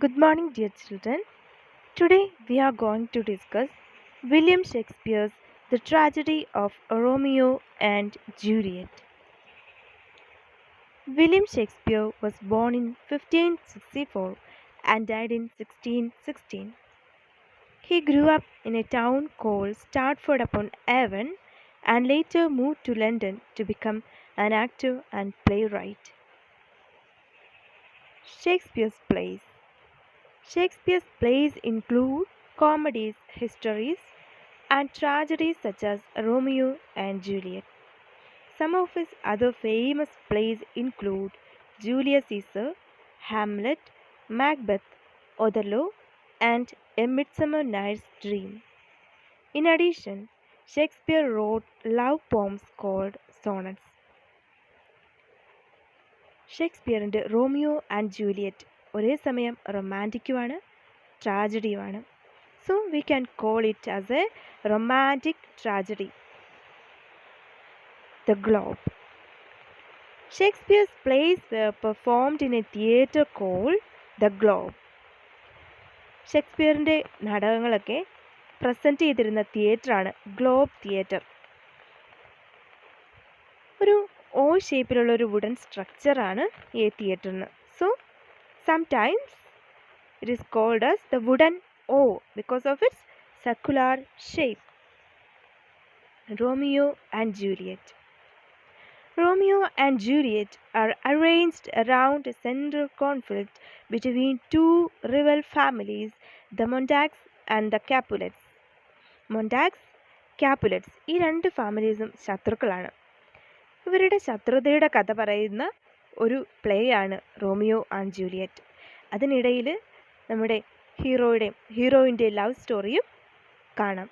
Good morning, dear children. Today we are going to discuss William Shakespeare's The Tragedy of Romeo and Juliet. William Shakespeare was born in 1564 and died in 1616. He grew up in a town called Stratford upon Avon and later moved to London to become an actor and playwright. Shakespeare's plays. Shakespeare's plays include comedies, histories, and tragedies such as Romeo and Juliet. Some of his other famous plays include Julius Caesar, Hamlet, Macbeth, Othello, and A Midsummer Night's Dream. In addition, Shakespeare wrote love poems called sonnets. ഷേക്സ്പിയറിൻ്റെ Romeo and Juliet ഒരേ സമയം റൊമാൻറ്റിക്കുമാണ് ട്രാജഡിയുമാണ്. So we can call it as a romantic tragedy. The Globe. Shakespeare's plays were performed in a theatre called The Globe. ഷേക്സ്പിയറിൻ്റെ നാടകങ്ങളൊക്കെ present ചെയ്തിരുന്ന തിയേറ്ററാണ് globe theatre. ഒരു ഓ ഷേപ്പിലുള്ള ഒരു വുഡൻ സ്ട്രക്ചറാണ് ഈ തിയേറ്ററിന്. So sometimes it is called as the wooden O because of its circular shape. Romeo and Juliet. Romeo and Juliet are arranged around a central conflict between two rival families, the Montagues and the Capulets. Montagues, Capulets ഈ രണ്ട് ഫാമിലീസും ശത്രുക്കളാണ്. ഇവരുടെ ശത്രുതയുടെ കഥ പറയുന്ന ഒരു play ആണ് Romeo and Juliet. അതിനിടയിൽ നമ്മുടെ ഹീറോയിൻ്റെ love സ്റ്റോറിയും കാണാം.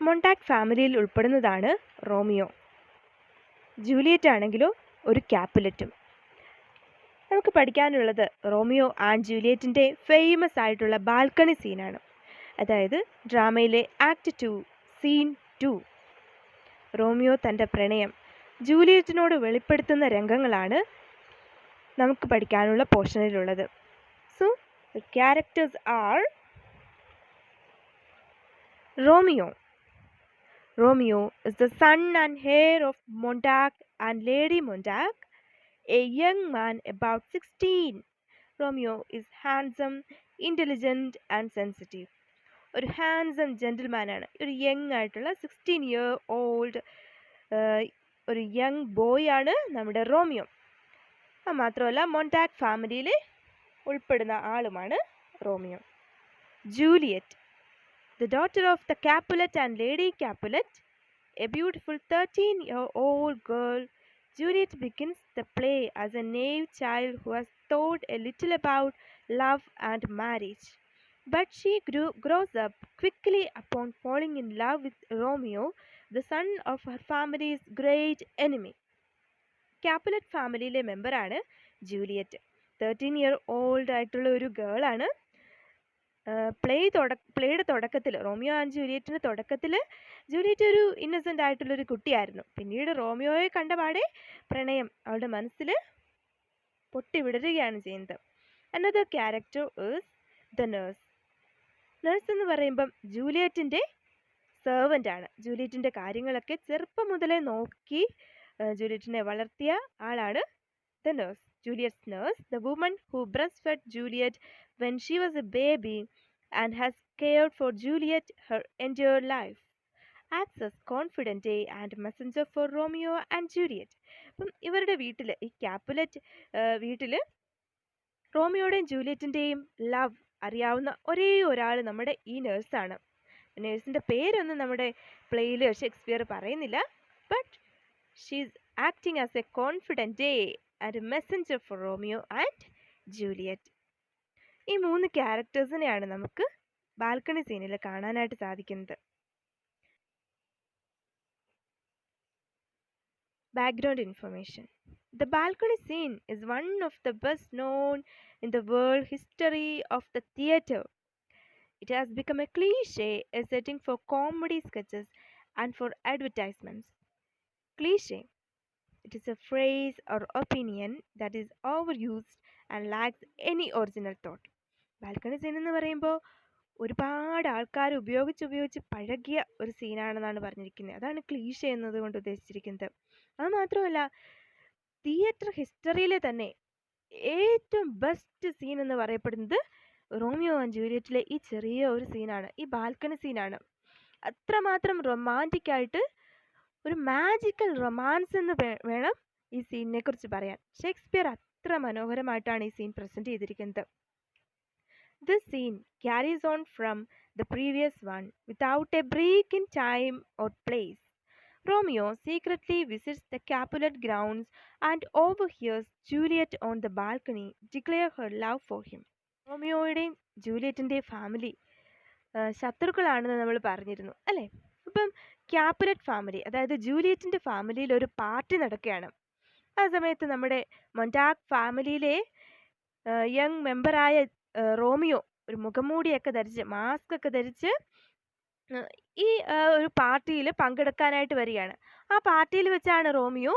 മൊണ്ടാഗ് ഫാമിലിയിൽ ഉൾപ്പെടുന്നതാണ് റോമിയോ. ജൂലിയറ്റ് ആണെങ്കിലോ ഒരു ക്യാപ്പുലറ്റും. നമുക്ക് പഠിക്കാനുള്ളത് റോമിയോ ആൻഡ് ജൂലിയറ്റിൻ്റെ ഫേമസ് ആയിട്ടുള്ള ബാൽക്കണി സീനാണ്. അതായത് ഡ്രാമയിലെ ആക്ട് 2 സീൻ 2. റോമിയോ തൻ്റെ പ്രണയം ജൂലിയറ്റിനോട് വെളിപ്പെടുത്തുന്ന രംഗങ്ങളാണ് നമുക്ക് പഠിക്കാനുള്ള പോർഷനിലുള്ളത്. So the characters are Romeo. Romeo is the son and heir of Montague and Lady Montague, a young man about 16. Romeo is handsome, intelligent and sensitive. ഒരു ഹാൻസം ജെന്റിൽമാൻ ആണ്. ഒരു യങ് ആയിട്ടുള്ള 16-year-old ഒരു യങ് ബോയ് ആണ് നമ്മുടെ Romeo. മാത്രമല്ല Montague ഫാമിലിയിൽ ഉൾപ്പെടുന്ന ആളുമാണ് Romeo. Juliet, the daughter of the Capulet and Lady Capulet, a beautiful 13-year-old girl. Juliet begins the play as a naive child who has thought a little about love and marriage. But she grows up quickly upon falling in love with Romeo, the son of her family's great enemy. ക്യാപ്പുലറ്റ് ഫാമിലിയിലെ മെമ്പറാണ് Juliet. 13-year-old ആയിട്ടുള്ള ഒരു ഗേളാണ്. പ്ലേയുടെ തുടക്കത്തിൽ Romeo and ജൂലിയറ്റിൻ്റെ തുടക്കത്തിൽ Juliet ഒരു innocent ആയിട്ടുള്ളൊരു കുട്ടിയായിരുന്നു. പിന്നീട് റോമിയോയെ കണ്ടപാടെ പ്രണയം അവളുടെ മനസ്സിൽ പൊട്ടിവിടരുകയാണ് ചെയ്യുന്നത്. Another character is the nurse. Nurse എന്ന് പറയുമ്പം ജൂലിയറ്റിൻ്റെ സെർവൻ്റ് ആണ്. ജൂലിയറ്റിൻ്റെ കാര്യങ്ങളൊക്കെ ചെറുപ്പം മുതലേ നോക്കി ജൂലിയറ്റിനെ വളർത്തിയ ആളാണ് the nurse. Juliet's nurse, the woman who breastfed Juliet when she was a baby and has cared for Juliet her entire life, acts as confidante and messenger for Romeo and Juliet. അപ്പം ഇവരുടെ വീട്ടിൽ, ഈ ക്യാപ്പുലറ്റ് വീട്ടിൽ റോമിയോയുടെയും ജൂലിയറ്റിൻ്റെയും love അറിയാവുന്ന ഒരേ ഒരാൾ നമ്മുടെ ഈ നേഴ്സാണ്. നേഴ്സിൻ്റെ പേരൊന്നും നമ്മുടെ പ്ലേയിൽ ഷേക്സ്പിയർ പറയുന്നില്ല. But she's acting as a confidant and messenger for Romeo and Juliet. ഈ 3 ക്യാരക്ടേഴ്സിനെയാണ് നമുക്ക് ബാൽക്കണി സീനിൽ കാണാനായിട്ട് സാധിക്കുന്നത്. Background information. The balcony scene is one of the best known in the world history of the theatre. It has become a cliché, a setting for comedy sketches and for advertisements. Cliché. It is a phrase or opinion that is overused and lacks any original thought. Balcony scene എന്ന് പറയുമ്പോൾ ഒരുപാട് ആൾക്കാർ ഉപയോഗിച്ച് പഴകിയ ഒരു സീനാണെന്നാണ് പറഞ്ഞിരിക്കുന്നത്. അതാണ് cliche എന്നതുകൊണ്ട് ഉദ്ദേശിച്ചിരിക്കുന്നത്. അത് മാത്രമല്ല, തിയേറ്റർ ഹിസ്റ്ററിയിലെ തന്നെ ഏറ്റവും ബെസ്റ്റ് സീൻ എന്ന് പറയപ്പെടുന്നത് റോമിയോ ആൻഡ് ജൂലിയറ്റിലെ ഈ ചെറിയ ഒരു സീനാണ്, ഈ ബാൽക്കണി സീനാണ്. അത്രമാത്രം റൊമാൻറ്റിക് ആയിട്ട് ഒരു മാജിക്കൽ റൊമാൻസ് എന്ന് വേണം ഈ സീനിനെ കുറിച്ച് പറയാൻ. ഷേക്സ്പിയർ അത്ര മനോഹരമായിട്ടാണ് ഈ സീൻ പ്രസന്റ് ചെയ്തിരിക്കുന്നത്. This scene carries on from the previous one without a break in time or place. Romeo secretly visits the Capulet grounds and overhears Juliet on the balcony declare her love for him. റോമിയോയുടെയും ജൂലിയറ്റിൻ്റെയും family ശത്രുക്കളാണെന്ന് നമ്മൾ പറഞ്ഞിരുന്നു അല്ലേ? അപ്പം ക്യാപുലറ്റ് family, അതായത് ജൂലിയറ്റിൻ്റെ ഫാമിലിയിൽ ഒരു പാർട്ടി നടക്കുകയാണ്. ആ സമയത്ത് നമ്മുടെ മൊണ്ടാക് ഫാമിലിയിലെ യങ് മെമ്പറായ റോമിയോ ഒരു മുഖംമൂടിയൊക്കെ ധരിച്ച് മാസ്ക് ഒക്കെ ധരിച്ച് ഈ ഒരു പാർട്ടിയിൽ പങ്കെടുക്കാനായിട്ട് വരികയാണ്. ആ പാർട്ടിയിൽ വെച്ചാണ് റോമിയോ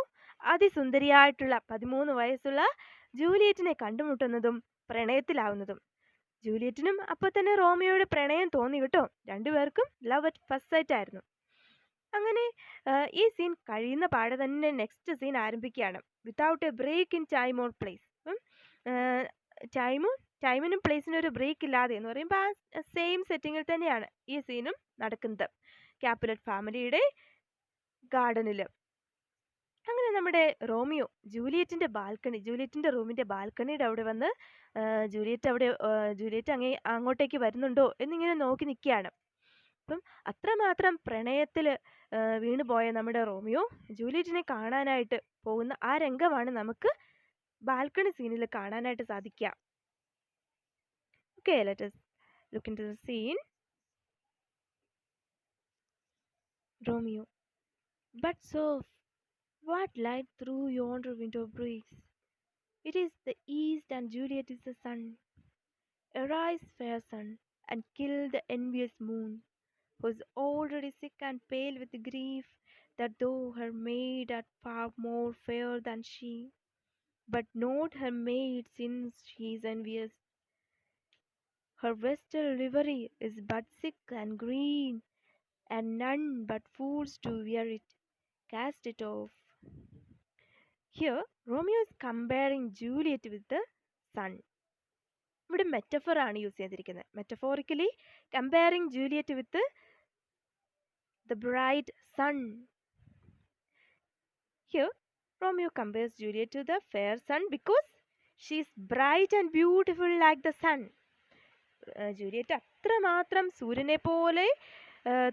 അതിസുന്ദരിയായിട്ടുള്ള 13 വയസ്സുള്ള ജൂലിയറ്റിനെ കണ്ടുമുട്ടുന്നതും പ്രണയത്തിലാവുന്നതും. ജൂലിയറ്റിനും അപ്പോൾ തന്നെ റോമിയോയുടെ പ്രണയം തോന്നി കേട്ടോ. രണ്ടുപേർക്കും ലവ് അറ്റ് ഫസ്റ്റ് സൈറ്റ് ആയിരുന്നു. അങ്ങനെ ഈ സീൻ കഴിയുന്ന പാടെ തന്നെ നെക്സ്റ്റ് സീൻ ആരംഭിക്കുകയാണ്. Without a break in time or place. ടൈമിനും പ്ലേസിനും ഒരു ബ്രേക്ക് ഇല്ലാതെ എന്ന് പറയുമ്പോൾ ആ സെയിം സെറ്റിങ്ങിൽ തന്നെയാണ് ഈ സീനും നടക്കുന്നത്, ക്യാപുലറ്റ് ഫാമിലിയുടെ ഗാർഡനിൽ. അങ്ങനെ നമ്മുടെ റോമിയോ ജൂലിയറ്റിൻ്റെ റൂമിൻ്റെ ബാൽക്കണിയുടെ അവിടെ വന്ന് ജൂലിയറ്റ് അങ്ങോട്ടേക്ക് വരുന്നുണ്ടോ എന്നിങ്ങനെ നോക്കി നിൽക്കുകയാണ്. അപ്പം അത്രമാത്രം പ്രണയത്തിൽ വീണുപോയ നമ്മുടെ റോമിയോ ജൂലിയറ്റിനെ കാണാനായിട്ട് പോകുന്ന ആ രംഗമാണ് നമുക്ക് ബാൽക്കണി സീനിൽ കാണാനായിട്ട് സാധിക്കുക. Okay, let us look into the scene. Romeo: but soft, what light through yonder window breaks? It is the east, and Juliet is the sun. Arise, fair sun, and kill the envious moon, who is already sick and pale with grief, that though her maid art far more fair than she, but not her maid, since she is envious. Her vestal livery is but sick and green, and none but fools do wear it. Cast it off. Here, Romeo is comparing Juliet with the sun. ഇവിടെ metaphor ആണ് use ചെയ്തിരിക്കുന്നത്. Metaphorically comparing Juliet with the bright sun. Here, Romeo compares Juliet to the fair sun because she is bright and beautiful like the sun. Juliet അത്രമാത്രം സൂര്യനെ പോലെ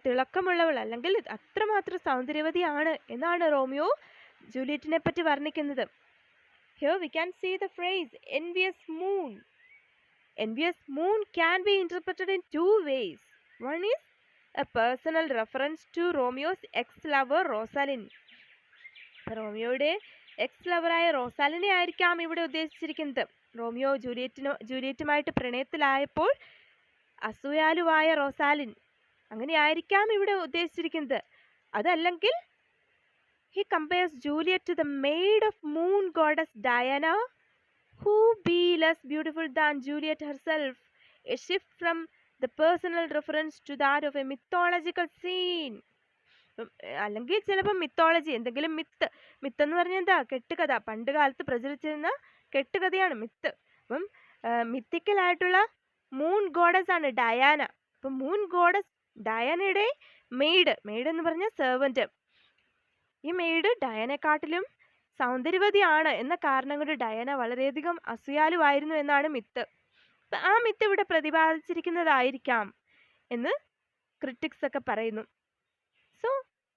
തിളക്കമുള്ളവൾ, അല്ലെങ്കിൽ അത്രമാത്രം സൗന്ദര്യവതിയാണ് എന്നാണ് Romeo ജൂലിയറ്റിനെ പറ്റി വർണ്ണിക്കുന്നത്. Here we can see the phrase envious moon. Envious moon can be interpreted in two ways. One is a personal reference to Romeo's ex-lover Rosalind. റോമിയോയുടെ ex ലവറായ റോസാലിനെ ആയിരിക്കാം ഇവിടെ ഉദ്ദേശിച്ചിരിക്കുന്നത്. റോമിയോ ജൂലിയറ്റുമായിട്ട് പ്രണയത്തിലായപ്പോൾ അസൂയാലുവായ റോസാലിൻ, അങ്ങനെയായിരിക്കാം ഇവിടെ ഉദ്ദേശിച്ചിരിക്കുന്നത്. അതല്ലെങ്കിൽ he compares Juliet to the maid of moon goddess Diana, who be less beautiful than Juliet herself, a shift from the personal reference to that of a mythological scene. അല്ലെങ്കിൽ ചിലപ്പോൾ മിത്തോളജി, എന്തെങ്കിലും myth എന്ന് പറഞ്ഞാൽ എന്താ, കെട്ടുകഥ, പണ്ട് കാലത്ത് പ്രചരിച്ചിരുന്ന കെട്ടുകഥയാണ് myth. അപ്പം മിത്തിക്കലായിട്ടുള്ള moon goddess ആണ് ഡയാന. അപ്പം മൂൺ ഗോഡസ് ഡയാനയുടെ മെയ്ഡ് എന്ന് പറഞ്ഞ സെർവൻറ്റ്, ഈ മെയ്ഡ് ഡയാനെക്കാട്ടിലും സൗന്ദര്യവതിയാണ് എന്ന കാരണം കൊണ്ട് ഡയാന വളരെയധികം അസൂയാലുവായിരുന്നു എന്നാണ് മിത്ത്. ആ മിത്ത് ഇവിടെ പ്രതിപാദിച്ചിരിക്കുന്നതായിരിക്കാം എന്ന് ക്രിറ്റിക്സ് ഒക്കെ പറയുന്നു. So,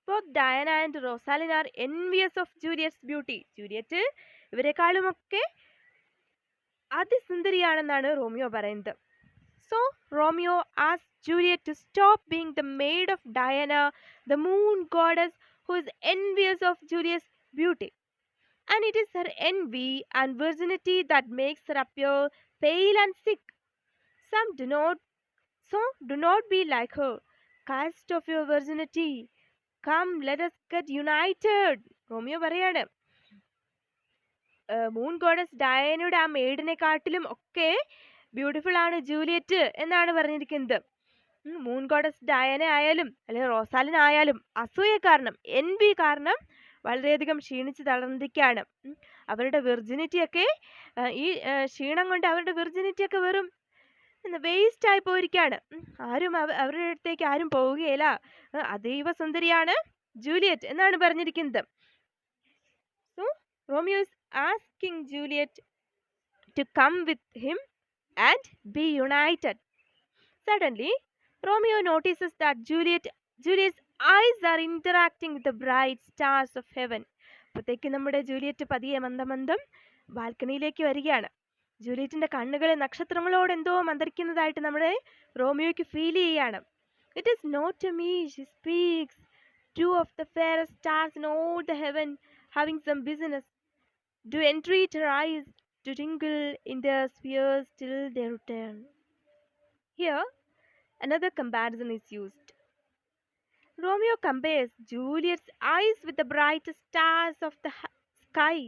both Diana and Rosalind are envious of Juliet's beauty. Juliet ഇവരെക്കാളുമൊക്കെ അതിസുന്ദരിയാണെന്നാണ് റോമിയോ പറയുന്നത്. So, Romeo asks Juliet to stop being the maid of Diana, the moon goddess, who is envious of Juliet's beauty. And it is her envy and virginity that makes her appear pale and sick. Do not be like her. Cast off your virginity. Come, let us get united. Romeo പറയാണ്, moon goddess ഡയാനയുടെ ആ മെയ്ഡിനെക്കാട്ടിലും ഒക്കെ beautiful ആണ് Juliet എന്നാണ് പറഞ്ഞിരിക്കുന്നത്. Moon goddess Diana ആയാലും അല്ലെങ്കിൽ റോസാലിൻ ആയാലും അസൂയ കാരണം, എൻവി കാരണം വളരെയധികം ക്ഷീണിച്ച് തളർന്നിരിക്കുകയാണ്. അവരുടെ വിർജിനിറ്റി ഒക്കെ ഈ ക്ഷീണം കൊണ്ട് അവരുടെ വിർജിനിറ്റി ഒക്കെ വെറും വേസ്റ്റ് ആയി പോയിരിക്കുകയാണ്. ആരും അവരുടെ അടുത്തേക്ക് ആരും പോവുകയില്ല. അതീവ സുന്ദരിയാണ് ജൂലിയറ്റ് എന്നാണ് പറഞ്ഞിരിക്കുന്നത്. So Romeo is asking Juliet to come with him and be united. Suddenly, Romeo notices that Juliet's eyes are interacting with the bright stars of heaven. അപ്പോഴത്തേക്ക് നമ്മുടെ ജൂലിയറ്റ് പതിയെ മന്ദം ബാൽക്കണിയിലേക്ക് വരികയാണ്. ജൂലിയറ്റിന്റെ കണ്ണുകൾ നക്ഷത്രങ്ങളോട് എന്തോ മന്ത്രിക്കുന്നതായിട്ട് നമ്മുടെ റോമിയോയ്ക്ക് ഫീൽ ചെയ്യാണ്. It is not to me she speaks, two of the fairest stars in all the heaven having some business do entreat her eyes to twinkle in their spheres till they return. Here, another comparison is used. Romeo compares Juliet's eyes with the brightest stars of the sky,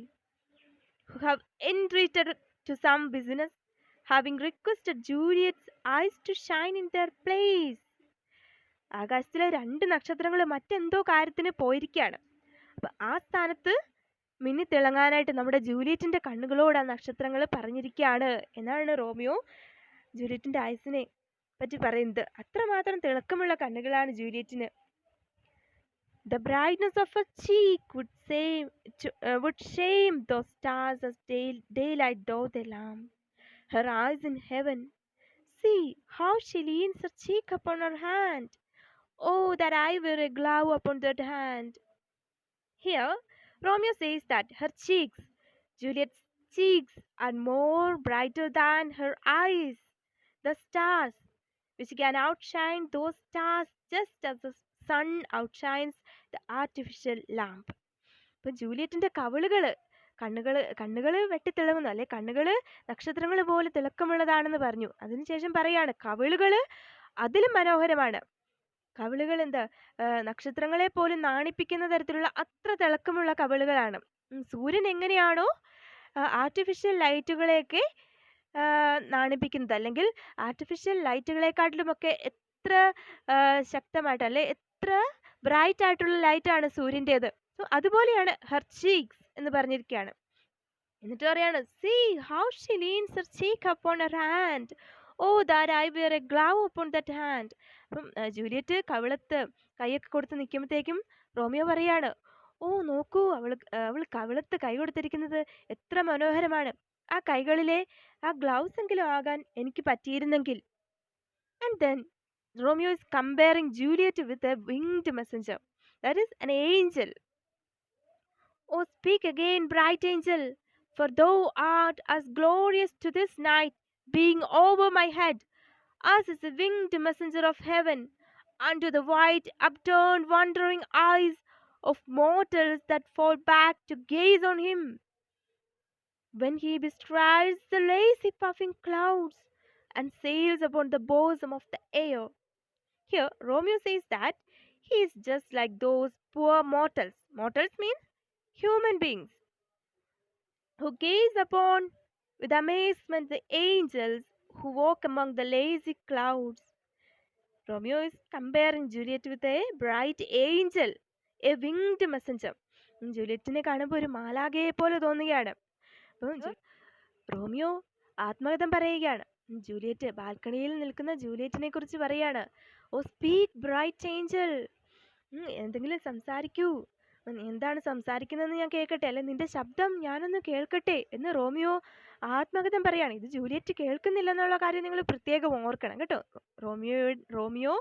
who have entreated to some business, having requested Juliet's eyes to shine in their place. ആകാശത്തിലെ 2 നക്ഷത്രങ്ങൾ മറ്റെന്തോ കാര്യത്തിന് പോയിരിക്കുകയാണ്. അപ്പൊ ആ സ്ഥാനത്ത് മിന്നി തിളങ്ങാനായിട്ട് നമ്മുടെ ജൂലിയറ്റിന്റെ കണ്ണുകളോട് ആ നക്ഷത്രങ്ങൾ പറഞ്ഞിരിക്കുകയാണ് എന്നാണ് റോമിയോ ജൂലിയറ്റിന്റെ ഐസിനെ പറ്റി പറയുന്നത്. അത്രമാത്രം തിളക്കമുള്ള കണ്ണുകളാണ് ജൂലിയറ്റിന്. The brightness of her cheek would shame those stars as daylight doth the lamp. Her eyes in heaven, see how she leans her cheek upon her hand. Oh, that I were a glove upon that hand. Here, Romeo says that her cheeks, Juliet's cheeks, are more brighter than her eyes, the stars, which can outshine those stars just as the sun outshines the artificial lamp. ഇപ്പം ജൂലിയറ്റിന്റെ കണ്ണുകൾ വെട്ടിത്തിളങ്ങുന്നു, അല്ലെ കണ്ണുകൾ നക്ഷത്രങ്ങൾ പോലെ തിളക്കമുള്ളതാണെന്ന് പറഞ്ഞു. അതിനുശേഷം പറയാണ് കവിളുകൾ അതിലും മനോഹരമാണ്. കവിളുകൾ എന്താ നക്ഷത്രങ്ങളെ പോലും നാണിപ്പിക്കുന്ന തരത്തിലുള്ള അത്ര തിളക്കമുള്ള കവിളുകളാണ്. സൂര്യൻ എങ്ങനെയാണോ ആർട്ടിഫിഷ്യൽ ലൈറ്റുകളെയൊക്കെ നാണിപ്പിക്കുന്നത്, അല്ലെങ്കിൽ ആർട്ടിഫിഷ്യൽ ലൈറ്റുകളെക്കാട്ടിലുമൊക്കെ എത്ര ശക്തമായിട്ട് അല്ലെ എത്ര ബ്രൈറ്റ് ആയിട്ടുള്ള ലൈറ്റാണ് സൂര്യൻ്റേത്. സോ അതുപോലെയാണ് ഹെർ ചീക്സ് എന്ന് പറഞ്ഞിരിക്കുകയാണ്. എന്നിട്ട് പറയാണ് see how she leans her cheek upon her hand, O that I were a glove upon that hand. അപ്പം ജൂലിയറ്റ് കവിളത്ത് കൈയൊക്കെ കൊടുത്ത് നിൽക്കുമ്പോഴത്തേക്കും റോമിയോ പറയാണ്, ഓ നോക്കൂ, അവൾ കവിളത്ത് കൈ കൊടുത്തിരിക്കുന്നത് എത്ര മനോഹരമാണ്. ആ കൈകളിലെ ആ ഗ്ലൗസ് എങ്കിലും ആകാൻ എനിക്ക് പറ്റിയിരുന്നെങ്കിൽ. And then Romeo is comparing Juliet with a winged messenger, that is an angel. Oh, speak again, bright angel, for thou art as glorious to this night, being over my head, as is a winged messenger of heaven, unto the white, upturned, wondering eyes of mortals that fall back to gaze on him, when he bestrides the lazy puffing clouds and sails upon the bosom of the air. Here, Romeo says that he is just like those poor mortals. Mortals mean human beings, who gaze upon with amazement the angels who walk among the lazy clouds. Romeo is comparing Juliet with a bright angel, a winged messenger. ജൂലിയറ്റിനെ കാണുമ്പോൾ ഒരു മാലാഖയെ പോലെ തോന്നുകയാണ്. അപ്പം Romeo ആത്മകഥം പറയുകയാണ്. Juliet ബാൽക്കണിയിൽ നിൽക്കുന്ന ജൂലിയറ്റിനെ കുറിച്ച് പറയാണ്, ഓ സ്പീക്ക് ബ്രൈറ്റ് ഏഞ്ചൽ, എന്തെങ്കിലും സംസാരിക്കൂ, എന്താണ് സംസാരിക്കുന്നതെന്ന് ഞാൻ കേൾക്കട്ടെ, അല്ലെ നിന്റെ ശബ്ദം ഞാനൊന്ന് കേൾക്കട്ടെ എന്ന് റോമിയോ ആത്മകഥം പറയാണ്. ഇത് ജൂലിയറ്റ് കേൾക്കുന്നില്ലെന്നുള്ള കാര്യം നിങ്ങൾ പ്രത്യേകം ഓർക്കണം കേട്ടോ. റോമിയോ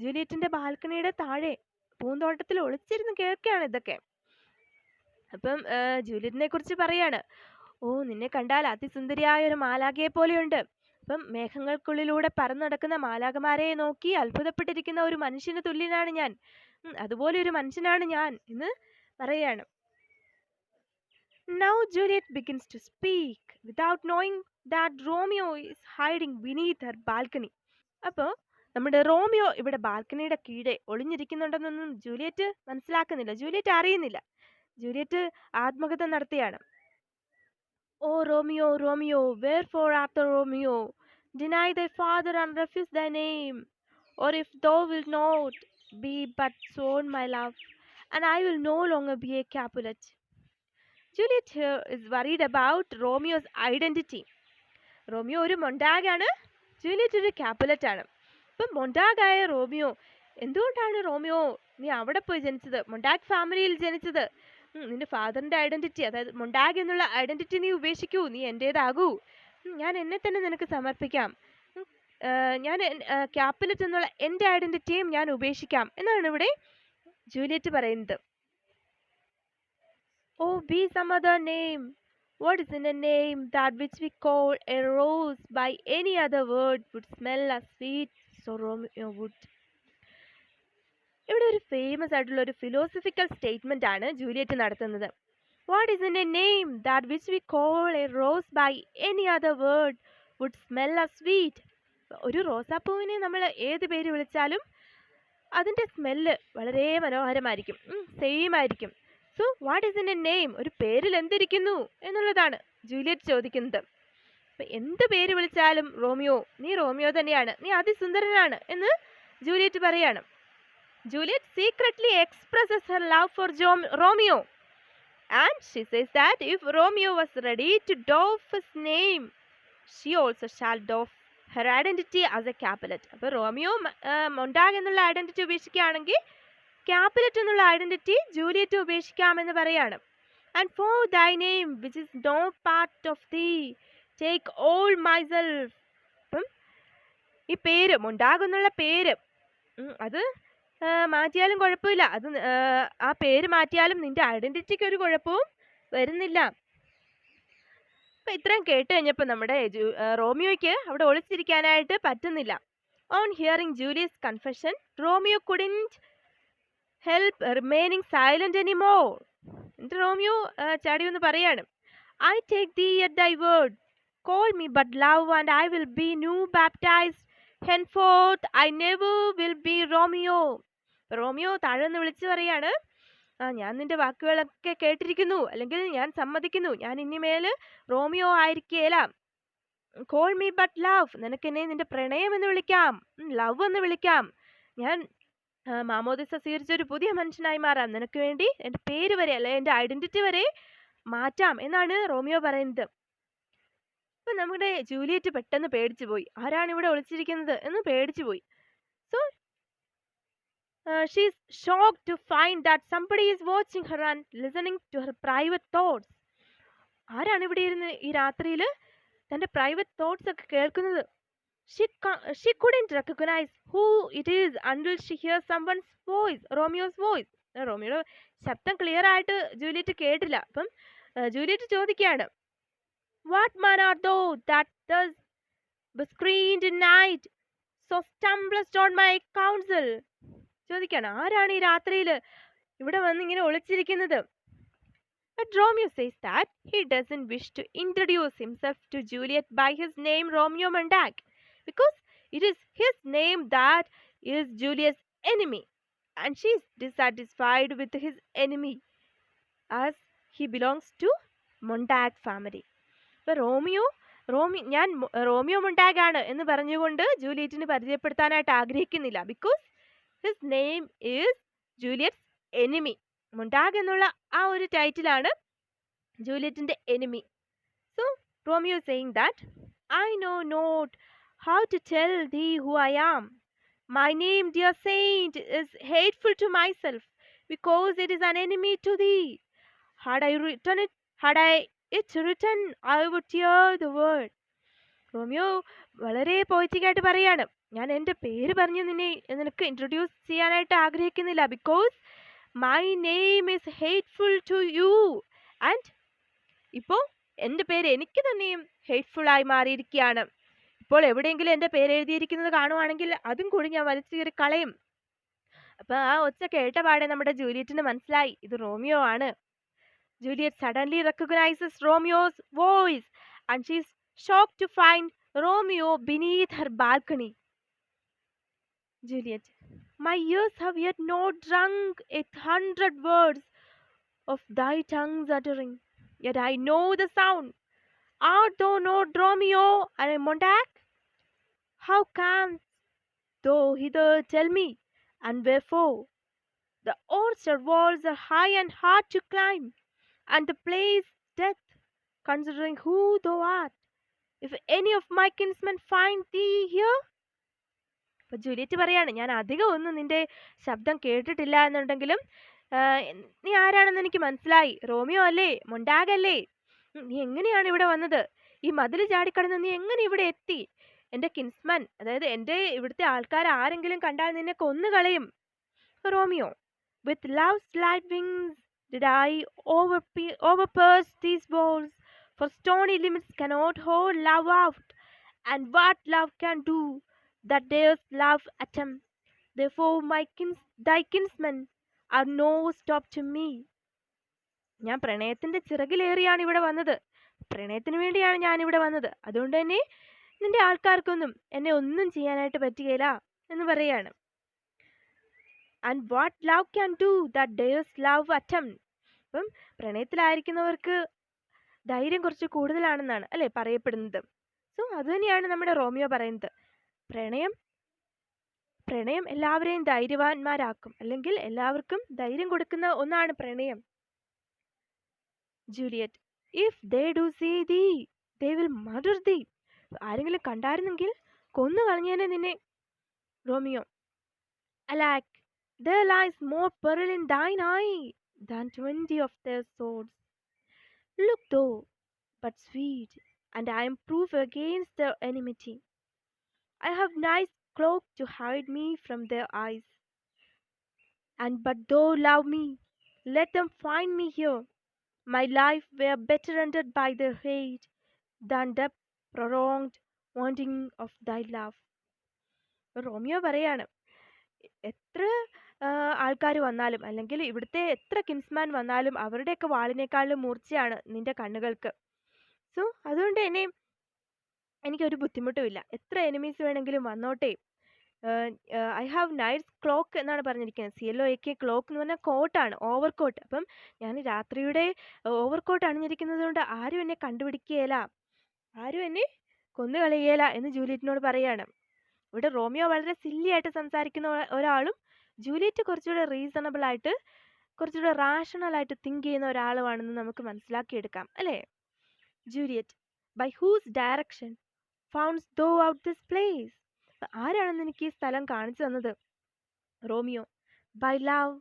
ജൂലിയറ്റിന്റെ ബാൽക്കണിയുടെ താഴെ പൂന്തോട്ടത്തിൽ ഒളിച്ചിരുന്ന് കേൾക്കുകയാണ് ഇതൊക്കെ. അപ്പം ജൂലിയറ്റിനെ കുറിച്ച് പറയാണ്, ഓ നിന്നെ കണ്ടാൽ അതിസുന്ദരിയായ ഒരു മാലാഖയെ പോലെയുണ്ട്. അപ്പം മേഘങ്ങൾക്കുള്ളിലൂടെ പറന്നു നടക്കുന്ന മാലാഖമാരെ നോക്കി അത്ഭുതപ്പെട്ടിരിക്കുന്ന ഒരു മനുഷ്യന് തുല്യനാണ് ഞാൻ, അതുപോലെ ഒരു മനുഷ്യനാണ് ഞാൻ എന്ന് പറയാണ്. Now Juliet begins to speak without knowing that Romeo is hiding beneath her balcony. അപ്പോൾ നമ്മുടെ റോമിയോ ഇവിടെ ബാൽക്കണിയുടെ കീഴെ ഒളിഞ്ഞിരിക്കുന്നുണ്ടെന്നൊന്നും ജൂലിയറ്റ് മനസ്സിലാക്കുന്നില്ല, ജൂലിയറ്റ് അറിയുന്നില്ല. ജൂലിയറ്റ് ആത്മകഥ നടത്തിയാണ്. O Romeo, Romeo, wherefore art thou Romeo? Deny thy father and refuse thy name. Or if thou wilt not, be but sworn my love, and I will no longer be a Capulet. Juliet here is worried about Romeo's identity. Romeo ഒരു മൊണ്ടാഗാണ്, Juliet ഒരു കാപ്പുലറ്റ് ആണ്. ഇപ്പം മൊണ്ടാഗായ Romeo, എന്തുകൊണ്ടാണ് Romeo നീ അവിടെ പോയി ജനിച്ചത്, മൊണ്ടാഗ് ഫാമിലിയിൽ ജനിച്ചത്? നിന്റെ ഫാദറിന്റെ ഐഡന്റിറ്റി, അതായത് മൊണ്ടാഗ് എന്നുള്ള ഐഡന്റിറ്റി നീ ഉപേക്ഷിക്കൂ, നീ എൻ്റേതാകൂ, ഞാൻ എന്നെ തന്നെ നിനക്ക് സമർപ്പിക്കാം, ഞാൻ ക്യാപ്പുലറ്റ് എന്നുള്ള എൻ്റെ ഐഡന്റിറ്റിയും ഞാൻ ഉപേക്ഷിക്കാം എന്നാണ് ഇവിടെ ജൂലിയറ്റ് പറയുന്നത്. O be some other name. What is in a name that which we call a rose by any other word would smell as sweet, so Romeo would. ഇവിടെ ഒരു ഫേമസ് ആയിട്ടുള്ള ഒരു ഫിലോസഫിക്കൽ സ്റ്റേറ്റ്മെന്റ് ആണ് Juliet നടത്തുന്നത്. What is in a name that which we call a rose by any other word would smell as sweet. ഒരു റോസാപ്പൂവിനെ നമ്മൾ ഏത് പേര് വിളിച്ചാലും അതിൻ്റെ സ്മെല്ല് വളരെ മനോഹരമായിരിക്കും, സെയിം ആയിരിക്കും. So what is in a name, ഒരു പേരിൽ എന്തിരിക്കുന്നു എന്നുള്ളതാണ് ജൂലിയറ്റ് ചോദിക്കുന്നത്. അപ്പം എന്ത് പേര് വിളിച്ചാലും റോമിയോ, നീ റോമിയോ തന്നെയാണ്, നീ അതിസുന്ദരനാണ് എന്ന് ജൂലിയറ്റ് പറയാണ്. Juliet secretly expresses her love for Romeo and she says that if Romeo was ready to doff his name she also shall doff her identity as a Capulet. അപ്പോൾ Romeo മൊണ്ടാഗ് എന്നുള്ള identity ഉപേക്ഷിക്കുകയാണെങ്കിൽ ക്യാപ്പുലറ്റ് എന്നുള്ള identity Juliet ഉപേക്ഷിക്കാമെന്ന് പറയാണ്. And for thy name which is no part of thee take all myself. അപ്പം ഈ പേര് മൊണ്ടാഗ് എന്നുള്ള പേര് അത് മാറ്റിയാലും കുഴപ്പമില്ല, അത് ആ പേര് മാറ്റിയാലും നിന്റെ ഐഡന്റിറ്റിക്ക് ഒരു കുഴപ്പവും വരുന്നില്ല. അപ്പം ഇത്രയും കേട്ട് കഴിഞ്ഞപ്പോൾ നമ്മുടെ റോമിയോയ്ക്ക് അവിടെ ഒളിച്ചിരിക്കാനായിട്ട് പറ്റുന്നില്ല. On hearing Juliet's confession Romeo couldn't help remaining silent anymore. എന്നിട്ട് റോമിയോ ചാടി ഒന്ന് പറയാണ്, I take thee at thy word, call me but love and I will be new baptized, henceforth I never will be Romeo. Romeo താഴെ നിന്ന് വിളിച്ചു പറയാണ്, ഞാൻ നിന്റെ വാക്കുകളൊക്കെ കേട്ടിരിക്കുന്നു, അല്ലെങ്കിൽ ഞാൻ സമ്മതിക്കുന്നു, ഞാൻ ഇനിമേൽ റോമിയോ ആയിരിക്കേല. കോൾ മീ ബട്ട് ലവ്, നിനക്കെന്നെ നിന്റെ പ്രണയം എന്ന് വിളിക്കാം, ലവ് എന്ന് വിളിക്കാം, ഞാൻ മാമോദിസ സ്വീകരിച്ച ഒരു പുതിയ മനുഷ്യനായി മാറാം, നിനക്ക് വേണ്ടി എൻ്റെ പേര് വരെ അല്ലെ എൻ്റെ ഐഡന്റിറ്റി വരെ മാറ്റാം എന്നാണ് റോമിയോ പറയുന്നത്. അപ്പം നമ്മുടെ ജൂലിയറ്റ് പെട്ടെന്ന് പേടിച്ചു പോയി, ആരാണ് ഇവിടെ ഒളിച്ചിരിക്കുന്നത് എന്ന് പേടിച്ചു പോയി. So she is shocked to find that somebody is watching her and listening to her private thoughts. ആരാണ് ഇവിടെ ഇരുന്ന് ഈ രാത്രിയിൽ തൻ്റെ പ്രൈവറ്റ് തോട്ട്സ് ഒക്കെ കേൾക്കുന്നത്? She couldn't recognize who it is until she hears someone's voice, Romeo's voice. റോമിയോയുടെ ശബ്ദം clear ആയിട്ട് ജൂലിയറ്റ് കേട്ടില്ല. അപ്പം ജൂലിയറ്റ് ചോദിക്കുകയാണ്, what man art thou that thus screamed in night, so stumblest on my counsel. ചോദിക്കുകയാണ്, ആരാണ് ഈ രാത്രിയിൽ ഇവിടെ വന്ന് ഇങ്ങനെ ഒളിച്ചിരിക്കുന്നത്? But Romeo says that he doesn't wish to introduce himself to Juliet by his name Romeo&Juliet, because it is his name that is Juliet's enemy, and she is dissatisfied with his enemy as he belongs to Montague family. അപ്പോൾ ഞാൻ Romeo മൊണ്ടാഗ് ആണ് എന്ന് പറഞ്ഞുകൊണ്ട് ജൂലിയറ്റിന് പരിചയപ്പെടുത്താനായിട്ട് ആഗ്രഹിക്കുന്നില്ല. Because his name is Juliet's enemy. Montague എന്നുള്ള ആ ഒരു ടൈറ്റിലാണ് ജൂലിയറ്റിൻ്റെ enemy. So Romeo saying that I know not how to tell thee who I am. My name, dear saint, is hateful to myself, because it is an enemy to thee. Had I it written, I would tear the word. Romeo വളരെ പോയിറ്റിക്കായിട്ട് പറയാണ്, ഞാൻ എൻ്റെ പേര് പറഞ്ഞ് നിനക്ക് introduce ചെയ്യാനായിട്ട് ആഗ്രഹിക്കുന്നില്ല, because my name is hateful to you. And ഇപ്പോൾ എൻ്റെ പേര് എനിക്ക് തന്നെയും ഹേറ്റ്ഫുള്ളായി മാറിയിരിക്കുകയാണ്. ഇപ്പോൾ എവിടെയെങ്കിലും എൻ്റെ പേര് എഴുതിയിരിക്കുന്നത് കാണുവാണെങ്കിൽ അതും കൂടി ഞാൻ വലിച്ചു കയറി കളയും. അപ്പം ആ ഒച്ച കേട്ട പാടെ നമ്മുടെ ജൂലിയറ്റിന് മനസ്സിലായി ഇത് റോമിയോ ആണ്. Juliet suddenly recognizes Romeo's voice and she is shocked to find Romeo beneath her balcony. Juliet, my ears have yet not drunk 100 words of thy tongue's uttering, yet I know the sound. Art thou not Romeo and Montague? How canst thou hither tell me, and wherefore? The orchard walls are high and hard to climb, and the place death, considering who thou art. If any of my kinsmen find thee here, അപ്പൊ Juliet പറയാണ്, ഞാൻ അധികം ഒന്നും നിന്റെ ശബ്ദം കേട്ടിട്ടില്ല എന്നുണ്ടെങ്കിലും ആ, നീ ആരാണെന്ന് എനിക്ക് മനസ്സിലായി. റോമിയോ അല്ലേ, മൊണ്ടാഗ് അല്ലേ? നീ എങ്ങനെയാണ് ഇവിടെ വന്നത്? ഈ മതിൽ ചാടിക്കടന്ന് നീ എങ്ങനെ ഇവിടെ എത്തി? എന്റെ കിൻസ്മൻ, അതായത് എന്റെ ഇവിടുത്തെ ആൾക്കാർ ആരെങ്കിലും കണ്ടാൽ നിന്നെ കൊന്നുകളയും. Romeo, with love's light wings did I overpass these walls, for stony limits cannot hold love out, and what love can do that dares love attempt. Therefore thy kinsmen are no stop to me. ഞാൻ പ്രണയത്തിന്റെ ചിറകിലേറിയാണ് ഇവിടെ വന്നത്. പ്രണയത്തിന് വേണ്ടിയാണ് ഞാൻ ഇവിടെ വന്നത്. അതുകൊണ്ട് തന്നെ നിന്റെ ആൾക്കാർക്കൊന്നും എന്നെ ഒന്നും ചെയ്യാനായിട്ട് പറ്റുകയില്ല എന്ന് പറയാണ്. And what love can do that dares love attempt. അപ്പം പ്രണയത്തിലായിരിക്കുന്നവർക്ക് ധൈര്യം കുറച്ച് കൂടുതലാണെന്നാണ് അല്ലേ പറയപ്പെടുന്നത്. സോ അതുതന്നെയാണ് നമ്മുടെ റോമിയോ പറയുന്നത്. പ്രണയം പ്രണയം എല്ലാവരെയും ധൈര്യവാന്മാരാക്കും, അല്ലെങ്കിൽ എല്ലാവർക്കും ധൈര്യം കൊടുക്കുന്ന ഒന്നാണ് പ്രണയം. Juliet, if they do see thee, they will murder thee. ആരെങ്കിലും കണ്ടായിരുന്നെങ്കിൽ കൊന്നു കളഞ്ഞേനെ നിന്നെ. Romeo, alack, there lies more peril in thine eye than 20 of their swords. Look thou but sweet, and I am proof against their enmity. I have nice cloak to hide me from their eyes. And but thou love me, let them find me here. My life were better ended by their hate than the prolonged wanting of thy love. Romeo പറയാണ്, എത്ര ആൾക്കാർ വന്നാലും അല്ലെങ്കിൽ ഇവിടുത്തെ എത്ര കിൻസ്മാൻ വന്നാലും അവരുടെയൊക്കെ വാളിനേക്കാളും മൂർച്ചയാണ് നിന്റെ കണ്ണുകൾക്ക്. സോ അതുകൊണ്ട് തന്നെ എനിക്കൊരു ബുദ്ധിമുട്ടുമില്ല. എത്ര എനിമീസ് വേണമെങ്കിലും വന്നോട്ടെ. ഐ ഹാവ് നൈസ് ക്ലോക്ക് എന്നാണ് പറഞ്ഞിരിക്കുന്നത്. CLOAK ക്ലോക്ക് എന്ന് പറഞ്ഞാൽ കോട്ടാണ്, ഓവർ കോട്ട്. അപ്പം ഞാൻ രാത്രിയുടെ ഓവർ കോട്ട് അണിഞ്ഞിരിക്കുന്നത് കൊണ്ട് ആരും എന്നെ കണ്ടുപിടിക്കുകയില്ല, ആരും എന്നെ കൊന്നുകളയുകയില്ല എന്ന് ജൂലിയറ്റിനോട് പറയാണ്. ഇവിടെ റോമിയോ വളരെ സില്ലി ആയിട്ട് സംസാരിക്കുന്ന ഒരാളും ജൂലിയറ്റ് കുറച്ചുകൂടെ റീസണബിൾ ആയിട്ട് കുറച്ചുകൂടെ റാഷണൽ ആയിട്ട് തിങ്ക് ചെയ്യുന്ന ഒരാളുമാണെന്ന് നമുക്ക് മനസ്സിലാക്കിയെടുക്കാം അല്ലേ? Juliet, by whose direction found'st thou out this place. ആരാണെന്ന് എനിക്ക് ഈ സ്ഥലം കാണിച്ചു തന്നത്? Romeo, by love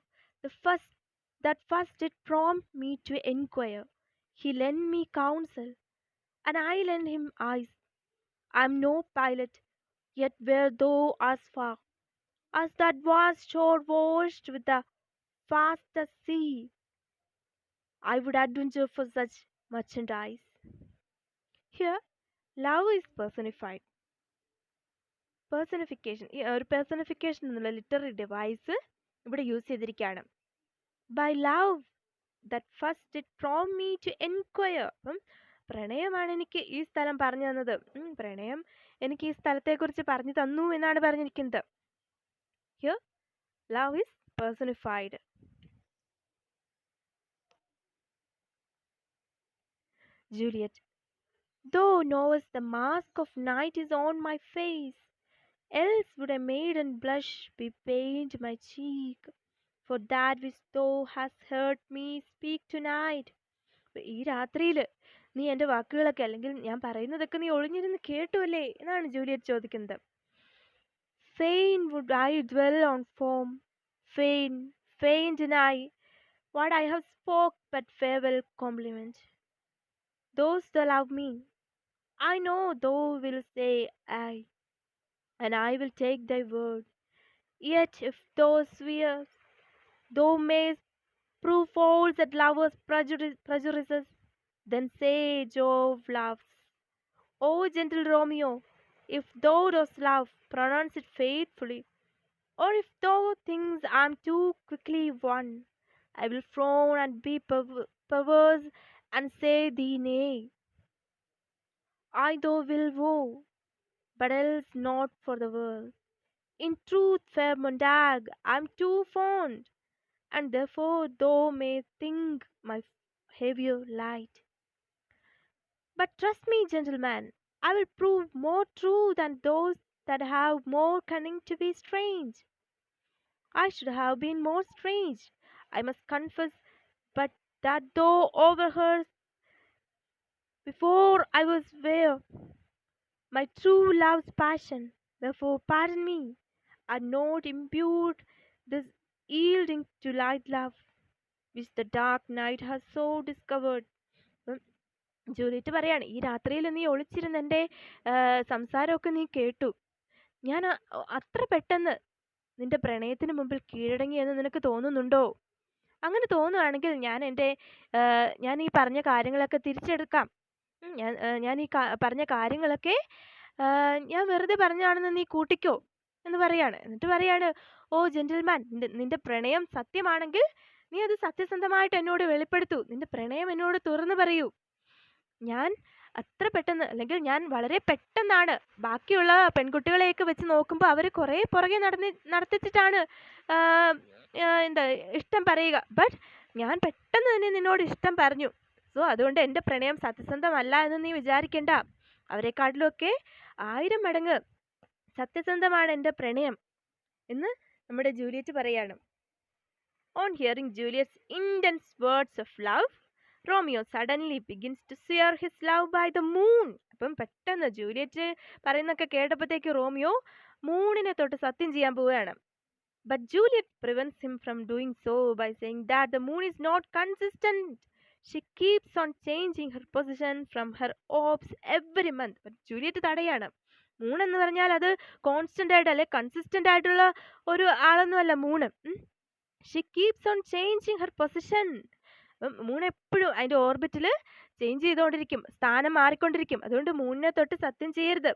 that first did prompt me to enquire. He lent me counsel, and I lent him eyes. I am no pilot, yet where thou art far, as that vast shore washed with the fastest sea, I would adventure for such merchandise. Here, love is personified. Personification, ഈ ഒരു personification എന്നുള്ള literary device ഇവിടെ use ചെയ്തിരിക്കുകയാണ്. By love that first did prompt me to enquire. അപ്പം പ്രണയമാണ് എനിക്ക് ഈ സ്ഥലം പറഞ്ഞു തന്നത്. പ്രണയം എനിക്ക് ഈ സ്ഥലത്തെക്കുറിച്ച് പറഞ്ഞു തന്നു എന്നാണ് പറഞ്ഞിരിക്കുന്നത്. Here love is personified. Juliet, thou knowest the mask of night is on my face, else would a maiden blush be paint my cheek, for that which thou hast heard me speak tonight. ഈ രാത്രിയിൽ നീ എൻ്റെ വാക്കുകളൊക്കെ അല്ലെങ്കിൽ ഞാൻ പറയുന്നതൊക്കെ നീ ഒളിഞ്ഞിരുന്ന് കേട്ടുവല്ലേ എന്നാണ് ജൂലിയറ്റ് ചോദിക്കുന്നത്. Fain would I dwell on form, fain deny what I have spoke but farewell compliment. Those thou love me, I know thou wilt say aye, and I will take thy word. Yet if thou swear, thou mayst prove false at lovers' prejudices, then say Jove loves. O gentle Romeo, if thou dost love, pronounce it faithfully. Or if thou thinks I am too quickly won, I will frown and be perverse and say thee nay. I thou will woo, but else not for the world. In truth, fair Montague, I am too fond, and therefore thou may think my heavier light. But trust me, gentlemen, I will prove more true than those that have more cunning to be strange. I should have been more strange, I must confess, but that though overheard before I was ware my true love's passion, therefore pardon me, and not impute this yielding to light love, which the dark night has so discovered. ഉം, Juliet പറയാണ്, ഈ രാത്രിയിൽ നീ ഒളിച്ചിരുന്ന് എൻ്റെ സംസാരമൊക്കെ നീ കേട്ടു. ഞാൻ അത്ര പെട്ടെന്ന് നിന്റെ പ്രണയത്തിന് മുമ്പിൽ കീഴടങ്ങി എന്ന് നിനക്ക് തോന്നുന്നുണ്ടോ? അങ്ങനെ തോന്നുകയാണെങ്കിൽ ഞാൻ ഈ പറഞ്ഞ കാര്യങ്ങളൊക്കെ തിരിച്ചെടുക്കാം. ഞാൻ ഈ പറഞ്ഞ കാര്യങ്ങളൊക്കെ ഞാൻ വെറുതെ പറഞ്ഞാണെന്ന് നീ കൂട്ടിക്കോ എന്ന് പറയാണ്. എന്നിട്ട് പറയാണ്, ഓ ജെന്റിൽമാൻ, നിന്റെ പ്രണയം സത്യമാണെങ്കിൽ നീ അത് സത്യസന്ധമായിട്ട് എന്നോട് വെളിപ്പെടുത്തൂ. നിന്റെ പ്രണയം എന്നോട് തുറന്നു പറയൂ. ഞാൻ അത്ര പെട്ടെന്ന്, അല്ലെങ്കിൽ ഞാൻ വളരെ പെട്ടെന്നാണ് ബാക്കിയുള്ള പെൺകുട്ടികളെയൊക്കെ വെച്ച് നോക്കുമ്പോൾ അവർ കുറേ പുറകെ നടത്തിച്ചിട്ടാണ് എന്താ ഇഷ്ടം പറയുക. ബട്ട് ഞാൻ പെട്ടെന്ന് തന്നെ നിന്നോട് ഇഷ്ടം പറഞ്ഞു. സോ അതുകൊണ്ട് എൻ്റെ പ്രണയം സത്യസന്ധമല്ല എന്ന് നീ വിചാരിക്കേണ്ട. അവരെക്കാട്ടിലുമൊക്കെ 1000 മടങ്ങ് സത്യസന്ധമാണ് എൻ്റെ പ്രണയം എന്ന് നമ്മുടെ ജൂലിയറ്റ് പറയാണ്. On hearing Juliet's intense words of love, Romeo suddenly begins to swear his love by the moon. അപ്പം പെട്ടെന്ന് ജൂലിയറ്റ് പറയുന്നൊക്കെ കേട്ടപ്പോഴത്തേക്ക് റോമിയോ മൂണിനെ തൊട്ട് സത്യം ചെയ്യാൻ പോവുകയാണ്. But Juliet prevents him from doing so by saying that the moon is not consistent. She keeps on changing her position from her orbs every month. But Juliet തടയാണ്. Moon എന്ന് പറഞ്ഞാൽ അത് constant ആയിട്ട് അല്ലെ കൺസിസ്റ്റന്റ് ആയിട്ടുള്ള ഒരു ആളൊന്നുമല്ല moon. She keeps on changing her position. Moon എപ്പോഴും അതിൻ്റെ ഓർബിറ്റിൽ ചേഞ്ച് ചെയ്തുകൊണ്ടിരിക്കും, സ്ഥാനം മാറിക്കൊണ്ടിരിക്കും. അതുകൊണ്ട് മൂണിനെ തൊട്ട് സത്യം ചെയ്യരുത്.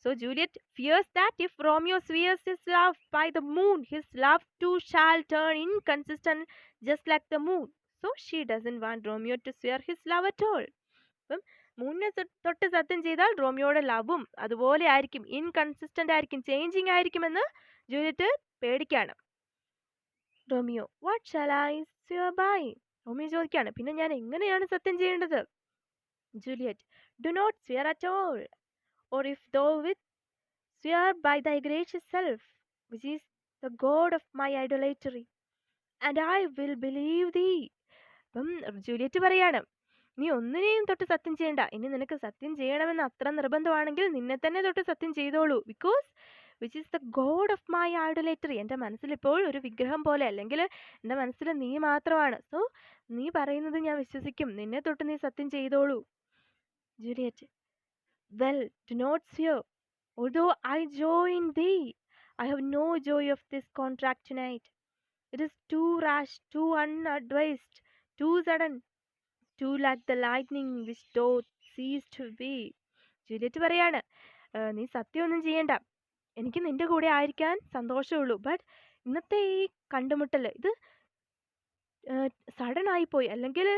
So Juliet fears that if Romeo swears his love by the moon, his love too shall turn inconsistent just like the moon. So she doesn't want Romeo to swear his love at all. അപ്പം മൂണിനെ തൊട്ട് സത്യം ചെയ്താൽ റോമിയോയുടെ ലവും അതുപോലെ ആയിരിക്കും, inconsistent ആയിരിക്കും, changing ആയിരിക്കുമെന്ന് Juliet പേടിക്കാണ്. Romeo, what shall I swear by? Romeo ചോദിക്കാണ്, പിന്നെ ഞാൻ എങ്ങനെയാണ് സത്യം ചെയ്യേണ്ടത്? Juliet, do not swear at all. Or if thou wilt, swear by thy gracious self, which is the god of my idolatry, and I will believe thee. അപ്പം Juliet പറയാണ്, നീ ഒന്നിനെയും തൊട്ട് സത്യം ചെയ്യണ്ട. ഇനി നിനക്ക് സത്യം ചെയ്യണമെന്ന് അത്ര നിർബന്ധമാണെങ്കിൽ നിന്നെ തന്നെ തൊട്ട് സത്യം ചെയ്തോളൂ. Because which is the god of my idolatry. എൻ്റെ മനസ്സിൽ ഇപ്പോൾ ഒരു വിഗ്രഹം പോലെ, അല്ലെങ്കിൽ എൻ്റെ മനസ്സിൽ നീ മാത്രമാണ്. സോ നീ പറയുന്നത് ഞാൻ വിശ്വസിക്കും. നിന്നെ തൊട്ട് നീ സത്യം ചെയ്തോളൂ. Juliet, well, do not fear. Although I join thee, I have no joy of this contract tonight. It is too rash, too unadvised, too sudden, too like the lightning which thou seest to be. Juliet പറയാണ്, നീ സത്യമൊന്നും ചെയ്യണ്ട. എനിക്ക് നിന്റെ കൂടെ ആയിരിക്കാൻ സന്തോഷമുള്ളൂ. But ഇന്നത്തെ ഈ കണ്ടുമുട്ടൽ ഇത് സഡൻ ആയിപ്പോയി, അല്ലെങ്കിൽ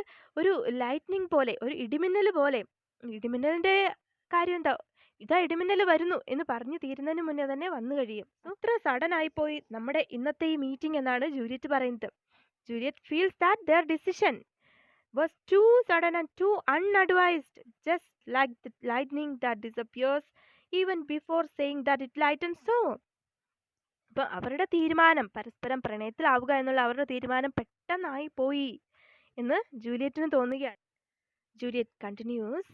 ഒരു ലൈറ്റ്നിങ് പോലെ, ഒരു ഇടിമിന്നൽ പോലെ. ഇടിമിന്നലിൻ്റെ കാര്യം എന്താ, ഇതാ ഇടിമിന്നൽ വരുന്നു എന്ന് പറഞ്ഞു തീരുന്നതിന് മുന്നേ തന്നെ വന്നു കഴിയും. അത്ര സഡൻ ആയിപ്പോയി നമ്മുടെ ഇന്നത്തെ ഈ മീറ്റിംഗ് എന്നാണ് ജൂലിയറ്റ് പറയുന്നത്. Juliet feels that their decision was too sudden and too unadvised, just like the lightning that disappears even before saying that it lightens so. അപ്പൊ അവരുടെ തീരുമാനം, പരസ്പരം പ്രണയത്തിലാവുക എന്നുള്ള അവരുടെ തീരുമാനം പെട്ടെന്നായി പോയി എന്ന് ജൂലിയറ്റിന് തോന്നുകയാണ്. Juliet continuous,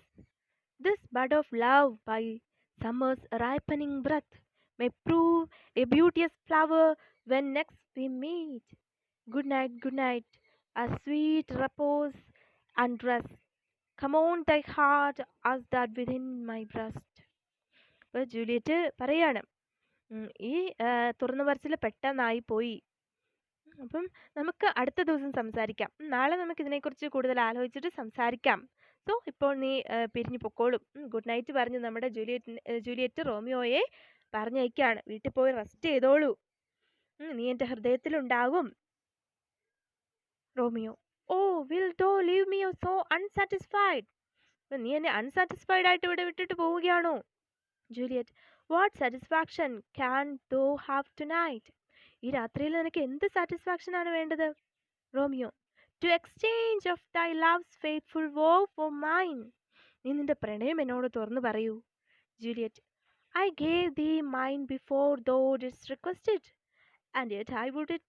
this bud of love by summer's ripening breath may prove a beauteous flower when next we meet. Good night, a sweet repose and rest. Come on thy heart as that within my breast. അപ്പോൾ Juliet പറയാണ്, ഈ തുറന്നു പറച്ചിൽ പെട്ടെന്നായി പോയി. അപ്പം നമുക്ക് അടുത്ത ദിവസം സംസാരിക്കാം. നാളെ നമുക്ക് ഇതിനെക്കുറിച്ച് കൂടുതൽ ആലോചിച്ചിട്ട് സംസാരിക്കാം. സോ ഇപ്പോൾ നീ പിരിഞ്ഞു പൊക്കോളും. ഗുഡ് നൈറ്റ് പറഞ്ഞ് നമ്മുടെ ജൂലിയറ്റ് റോമിയോയെ പറഞ്ഞയക്കുകയാണ്. വീട്ടിൽ പോയി റെസ്റ്റ് ചെയ്തോളൂ, നീ എൻ്റെ ഹൃദയത്തിലുണ്ടാകും. Romeo, O will thou leave me so unsatisfied? നീ എന്നെ അൺസാറ്റിസ്ഫൈഡ് ആയിട്ട് ഇവിടെ വിട്ടിട്ട് പോവുകയാണോ? Juliet, what satisfaction can thou have tonight? ഈ രാത്രിയിൽ നിനക്ക് എന്ത് സാറ്റിസ്ഫാക്ഷൻ ആണ് വേണ്ടത്? Romeo, to exchange of thy love's faithful vow for mine. നീ നിന്റെ പ്രണയം എന്നോട് തുറന്നു പറയൂ. Juliet, I gave thee mine before thou didst request it, and yet I would it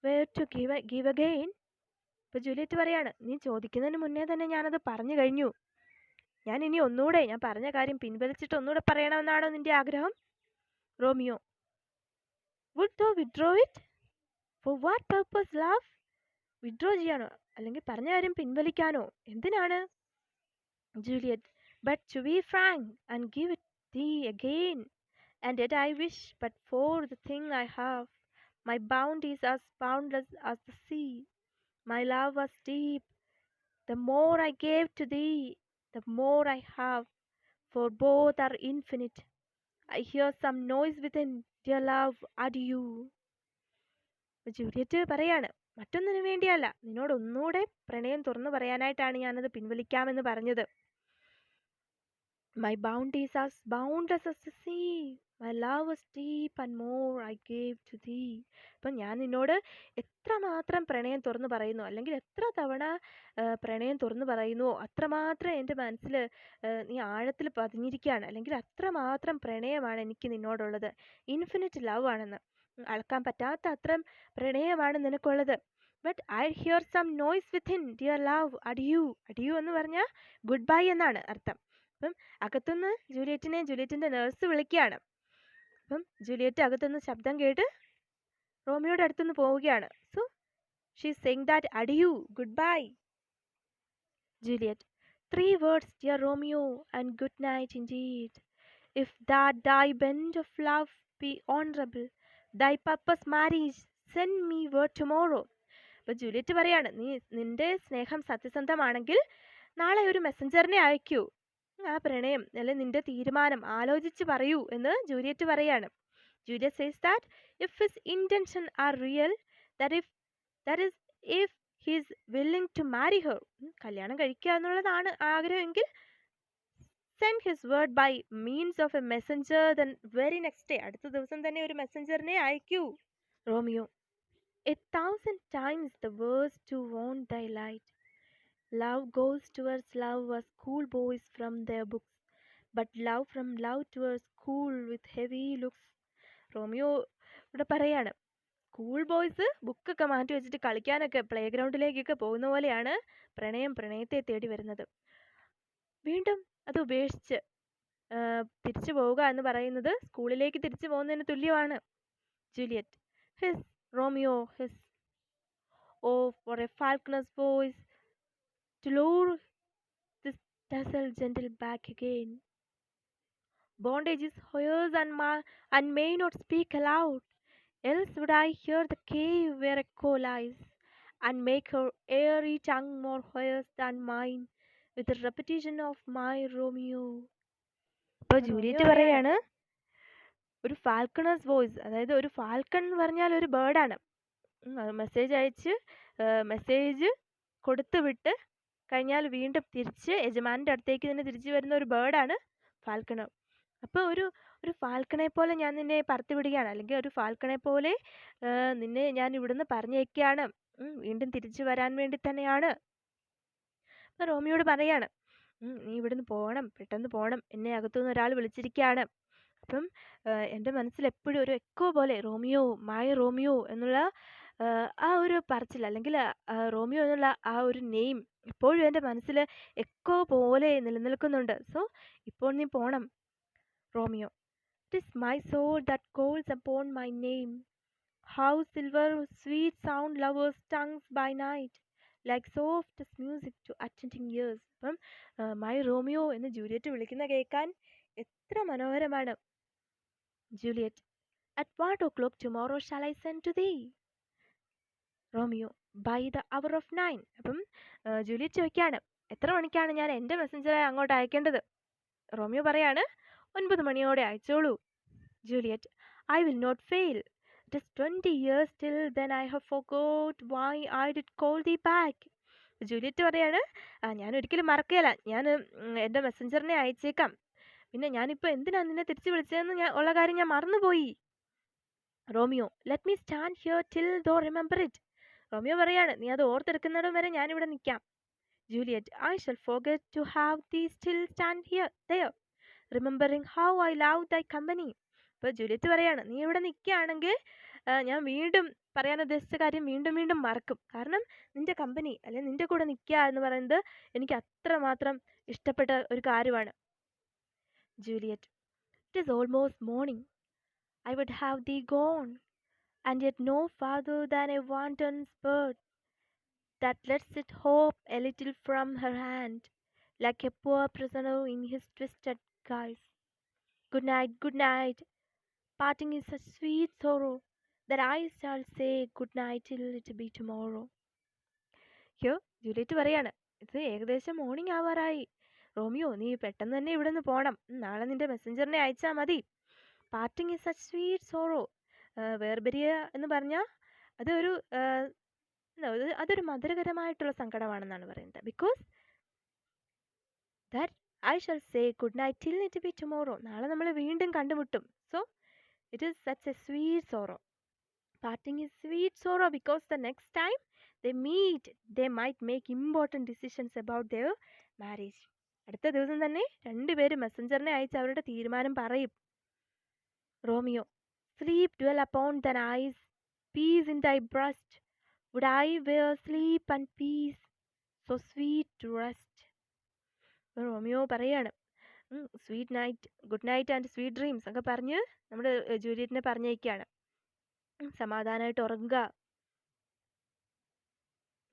were to give again. ഇപ്പൊ ജൂലിയറ്റ് പറയാണ്, നീ ചോദിക്കുന്നതിന് മുന്നേ തന്നെ ഞാനത് പറഞ്ഞു കഴിഞ്ഞു. ഞാൻ ഇനി ഒന്നുകൂടെ ഞാൻ പറഞ്ഞ കാര്യം പിൻവലിച്ചിട്ട് ഒന്നുകൂടെ പറയണമെന്നാണോ നിന്റെ ആഗ്രഹം? Romeo, would thou withdraw it? For what purpose, love? Withdraw ചെയ്യാനോ അല്ലെങ്കിൽ പറഞ്ഞ കാര്യം പിൻവലിക്കാനോ? എന്തിനാണ്? Juliet, but to be frank and give it thee again, and yet I wish but for the thing I have. My bounty is as boundless as the sea. My love was deep. The more I gave to thee, the more I have, for both are infinite. I hear some noise within, dear love, adieu. Juliet പറയാണ്, മറ്റൊന്നിനു വേണ്ടിയല്ല, നിന്നോട് ഒന്നുകൂടെ പ്രണയം തുറന്നു പറയാനായിട്ടാണ് ഞാനത് പിൻവലിക്കാമെന്ന് പറഞ്ഞത്. My bounty is as boundless as the sea. My love was deep and more I gave to thee. അപ്പം ഞാൻ നിന്നോട് എത്രമാത്രം പ്രണയം തുറന്നു പറയുന്നു, അല്ലെങ്കിൽ എത്ര തവണ പ്രണയം തുറന്നു പറയുന്നുവോ അത്രമാത്രം എൻ്റെ മനസ്സിൽ നീ ആഴത്തിൽ പതിഞ്ഞിരിക്കുകയാണ്, അല്ലെങ്കിൽ അത്രമാത്രം പ്രണയമാണ് എനിക്ക് നിന്നോടുള്ളത്. ഇൻഫിനിറ്റ് ലവ് ആണെന്ന്, അളക്കാൻ പറ്റാത്ത അത്രയും പ്രണയമാണ് നിനക്കുള്ളത്. But I hear some noise within, dear love, adieu. Adieu എന്ന് പറഞ്ഞാൽ ഗുഡ് ബൈ എന്നാണ് അർത്ഥം. അപ്പം അകത്തുനിന്ന് ജൂലിയറ്റിന്റെ നേഴ്സ് വിളിക്കുകയാണ്. അപ്പം ജൂലിയറ്റ് അകത്തുനിന്ന് ശബ്ദം കേട്ട് റോമിയോയുടെ അടുത്തുനിന്ന് പോവുകയാണ്. So she saying that adieu, goodbye. Juliet, 3 words, dear Romeo, and good night indeed. If that thy bent of love be honorable, thy purpose marriage, send me word tomorrow. അപ്പൊ Juliet പറയാണ്, നിന്റെ സ്നേഹം സത്യസന്ധമാണെങ്കിൽ നാളെ ഒരു മെസ്സഞ്ചറിനെ അയക്കൂ. ആ പ്രണയം അല്ലെ നിന്റെ തീരുമാനം ആലോചിച്ച് പറയൂ എന്ന് ജൂലിയറ്റ് പറയാണ്. Juliet says that if his intention are real, that is if he is willing to marry her, കല്യാണം കഴിക്കുക എന്നുള്ളതാണ് ആഗ്രഹമെങ്കിൽ, send his word by means of a messenger then very next day, അടുത്ത ദിവസം തന്നെ ഒരു മെസ്സഞ്ചറിനെ അയക്കൂ. Romeo, 1,000 times the worse to want thy light. Love goes towards love as schoolboys from their books, but love from love towards school with heavy looks. Romeo ഇവിടെ പറയാണ്, school boys ബുക്കൊക്കെ മാറ്റി വെച്ചിട്ട് കളിക്കാനൊക്കെ പ്ലേ ഗ്രൗണ്ടിലേക്കൊക്കെ പോകുന്ന പോലെയാണ് പ്രണയത്തെ തേടി വരുന്നത്. വീണ്ടും അത് ഉപേക്ഷിച്ച് തിരിച്ചു പോവുക എന്ന് പറയുന്നത് സ്കൂളിലേക്ക് തിരിച്ചു പോകുന്നതിന് തുല്യമാണ്. Juliet, hist Romeo hist, O for a falconer's voice to lure this dazzle gentle back again. Bondage is hoarse and may not speak aloud, else would I hear the cave where echo lies, and make her airy tongue more hoarse than mine with the repetition of my Romeo. ഇപ്പോൾ Juliet പറയാണ്, ഒരു ഫാൽക്കണേഴ്സ് voice, അതായത് ഒരു falcon എന്ന് പറഞ്ഞാൽ ഒരു ബേർഡാണ്. Message കൊടുത്തു വിട്ട് കഴിഞ്ഞാൽ വീണ്ടും തിരിച്ച് യജമാനൻ്റെ അടുത്തേക്ക് തന്നെ തിരിച്ചു വരുന്ന ഒരു ബേർഡാണ് ഫാൽക്കണർ. അപ്പോൾ ഒരു ഫാൽക്കണെ പോലെ ഞാൻ നിന്നെ പറത്തി വിടുകയാണ്, അല്ലെങ്കിൽ ഒരു ഫാൽക്കണെ പോലെ നിന്നെ ഞാൻ ഇവിടുന്ന് പറഞ്ഞേക്കുകയാണ്, വീണ്ടും തിരിച്ചു വരാൻ വേണ്ടി തന്നെയാണ്. അപ്പോൾ റോമിയോട് പറയാണ്, നീ ഇവിടുന്ന് പോകണം, പെട്ടെന്ന് പോകണം, എന്നെ അകത്തുനിന്ന് ഒരാൾ വിളിച്ചിരിക്കുകയാണ്. അപ്പം എൻ്റെ മനസ്സിൽ എപ്പോഴും ഒരു എക്കോ പോലെ റോമിയോ, മൈ റോമിയോ എന്നുള്ള ആ ഒരു പറച്ചിൽ, അല്ലെങ്കിൽ റോമിയോ എന്നുള്ള ആ ഒരു നെയിം ഇപ്പോഴും എൻ്റെ മനസ്സിൽ എക്കോ പോലെ നിലനിൽക്കുന്നുണ്ട്. സോ ഇപ്പോൾ നീ പോണം. Romeo, it is my soul that calls upon my name. How silver sweet sound lovers' tongues by night, like softest music to attending ears. അപ്പം മൈ റോമിയോ എന്ന് ജൂലിയറ്റ് വിളിക്കുന്ന കേൾക്കാൻ എത്ര മനോഹരമാണ്. Juliet, at what o'clock tomorrow shall I send to thee? Romeo, by the hour of 9. അപ്പം Juliet ചോദിക്കുകയാണ്, എത്ര മണിക്കാണ് ഞാൻ എൻ്റെ മെസ്സഞ്ചറെ അങ്ങോട്ട് അയക്കേണ്ടത്? റോമിയോ പറയാണ്, 9 മണിയോടെ അയച്ചോളൂ. Juliet, I will not fail. It is 20 years till then I have forgot why I did call thee back. Juliet പറയാണ്, ഞാൻ ഒരിക്കലും മറക്കുകയില്ല, ഞാൻ എൻ്റെ മെസ്സഞ്ചറിനെ അയച്ചേക്കാം, പിന്നെ ഞാനിപ്പോൾ എന്തിനാണ് നിന്നെ തിരിച്ചു വിളിച്ചതെന്ന് ഉള്ള കാര്യം ഞാൻ മറന്നുപോയി. Romeo, let me stand here till thou remember it. Romeo പറയാണ്, നീ അത് ഓർത്തെടുക്കുന്നിടം വരെ ഞാനിവിടെ നിൽക്കാം. Juliet, I shall forget to have thee still stand here, there, remembering how I love thy company. ഇപ്പോൾ ജൂലിയറ്റ് പറയാണ്, നീ ഇവിടെ നിൽക്കുകയാണെങ്കിൽ ഞാൻ വീണ്ടും പറയാൻ ഉദ്ദേശിച്ച കാര്യം വീണ്ടും വീണ്ടും മറക്കും. കാരണം നിന്റെ കമ്പനി അല്ലെങ്കിൽ നിന്റെ കൂടെ നിൽക്കുക എന്ന് പറയുന്നത് എനിക്ക് അത്രമാത്രം ഇഷ്ടപ്പെട്ട ഒരു കാര്യമാണ്. Juliet, it is almost morning. I would have thee gone, and yet no farther than a wanton's bird that lets it hope a little from her hand, like a poor prisoner in his twisted guise. Good night. Parting is such sweet sorrow that I shall say good night till it be tomorrow. യോ Juliet പറയാണ്, ഇത് ഏകദേശം morning ആവാറായി. Romeo, നീ പെട്ടെന്ന് തന്നെ ഇവിടെ നിന്ന് പോകണം. നാളെ നിന്റെ മെസ്സഞ്ചറിനെ അയച്ചാൽ മതി. Parting is such sweet sorrow. വേർപിരിയ എന്ന് പറഞ്ഞാൽ അതൊരു അതൊരു മധുരകരമായിട്ടുള്ള സങ്കടമാണെന്നാണ് പറയുന്നത്. Because that I shall say good night till it be tomorrow. നാളെ നമ്മൾ വീണ്ടും കണ്ടുമുട്ടും. So it is such a sweet sorrow. Parting is sweet sorrow because the next time they meet, they might make important decisions about their marriage. അടുത്ത ദിവസം തന്നെ രണ്ടുപേരും മെസ്സഞ്ചറിനെ അയച്ച് അവരുടെ തീരുമാനം പറയും. Romeo, sleep dwell upon thine eyes, peace in thy breast. Would I wear sleep and peace, so sweet to rest. Romeo പറയാണ്, sweet night, good night and sweet dreams ഒക്കെ പറഞ്ഞ് നമ്മുടെ ജൂലിയറ്റിനെ പറഞ്ഞയക്കുകയാണ്. സമാധാനമായിട്ട് ഉറങ്ങുക.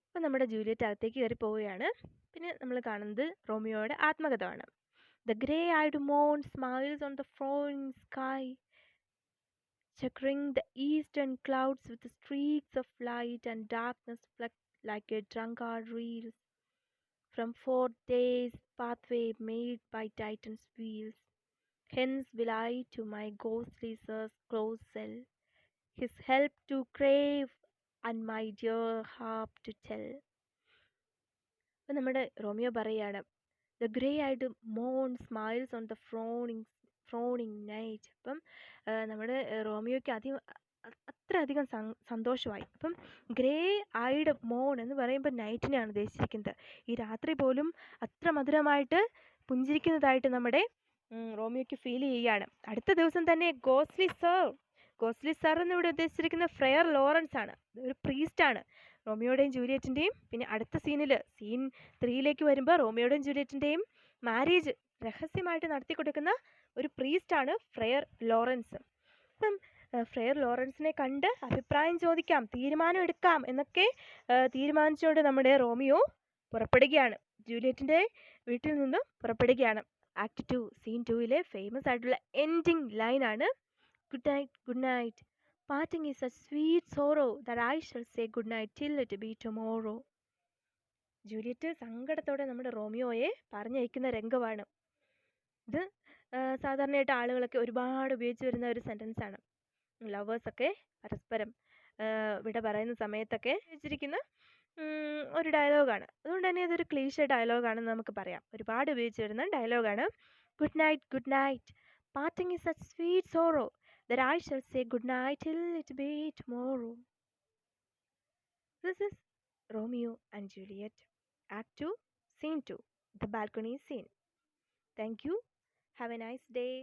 അപ്പം നമ്മുടെ ജൂലിയറ്റ് അകത്തേക്ക് കയറി പോവുകയാണ്. പിന്നെ നമ്മൾ കാണുന്നത് റോമിയോയുടെ ആത്മകഥമാണ്. The grey-eyed moon smiles on the frowning sky, checkering the eastern clouds with streaks of light, and darkness flecked like a drunkard reels from 4 days' pathway made by Titan's wheels. Hence will I to my ghostly sir's close cell, his help to crave and my dear harp to tell. അപ്പം നമ്മുടെ Romeo പറയാണ്, the grey eyed മോൺ smiles on the frowning night. അപ്പം നമ്മുടെ റോമിയോയ്ക്ക് അത്രയധികം സന്തോഷമായി. അപ്പം grey eyed മോൺ എന്ന് പറയുമ്പോൾ നൈറ്റിനെയാണ് ഉദ്ദേശിച്ചിരിക്കുന്നത്. ഈ രാത്രി പോലും അത്ര മധുരമായിട്ട് പുഞ്ചിരിക്കുന്നതായിട്ട് നമ്മുടെ റോമിയോയ്ക്ക് ഫീൽ ചെയ്യുകയാണ്. അടുത്ത ദിവസം തന്നെ ഗോസ്ലി സർ എന്നിവിടെ ഉദ്ദേശിച്ചിരിക്കുന്ന ഫ്രെയർ ലോറൻസ് ആണ്. ഒരു പ്രീസ്റ്റാണ്. റോമിയോയുടെയും ജൂലിയറ്റിൻ്റെയും പിന്നെ അടുത്ത സീൻ 3 വരുമ്പോൾ റോമിയോയുടെയും ജൂലിയറ്റിൻ്റെയും മാരേജ് രഹസ്യമായിട്ട് നടത്തി കൊടുക്കുന്ന ഒരു പ്രീസ്റ്റാണ് ഫ്രെയർ ലോറൻസ്. അപ്പം ഫ്രെയർ ലോറൻസിനെ കണ്ട് അഭിപ്രായം ചോദിക്കാം, തീരുമാനം എടുക്കാം എന്നൊക്കെ തീരുമാനിച്ചുകൊണ്ട് നമ്മുടെ റോമിയോ പുറപ്പെടുകയാണ്. ജൂലിയറ്റിൻ്റെ വീട്ടിൽ നിന്ന് പുറപ്പെടുകയാണ്. ആക്ട് 2 സീൻ 2 ഫേമസ് ആയിട്ടുള്ള എൻഡിങ് ലൈനാണ്, good night. Parting is such sweet sorrow that I shall say good night till it be tomorrow. Juliet സങ്കടത്തോടെ നമ്മുടെ റോമിയോയെ പറഞ്ഞയക്കുന്ന രംഗമാണ് ഇത്. സാധാരണയായിട്ട് ആളുകളൊക്കെ ഒരുപാട് ഉപയോഗിച്ച് വരുന്ന ഒരു സെൻറ്റൻസാണ്. ലവേഴ്സൊക്കെ പരസ്പരം വിട പറയുന്ന സമയത്തൊക്കെ വെച്ചിരിക്കുന്ന ഒരു ഡയലോഗാണ്. അതുകൊണ്ട് തന്നെ ഇതൊരു ക്ലീഷേ ഡയലോഗാണെന്ന് നമുക്ക് പറയാം. ഒരുപാട് ഉപയോഗിച്ച് വരുന്ന ഡയലോഗാണ്. Good night. Parting is such sweet sorrow that I shall say good night till it be tomorrow. This is Romeo and Juliet, Act 2, Scene 2, the balcony scene. Thank you. Have a nice day.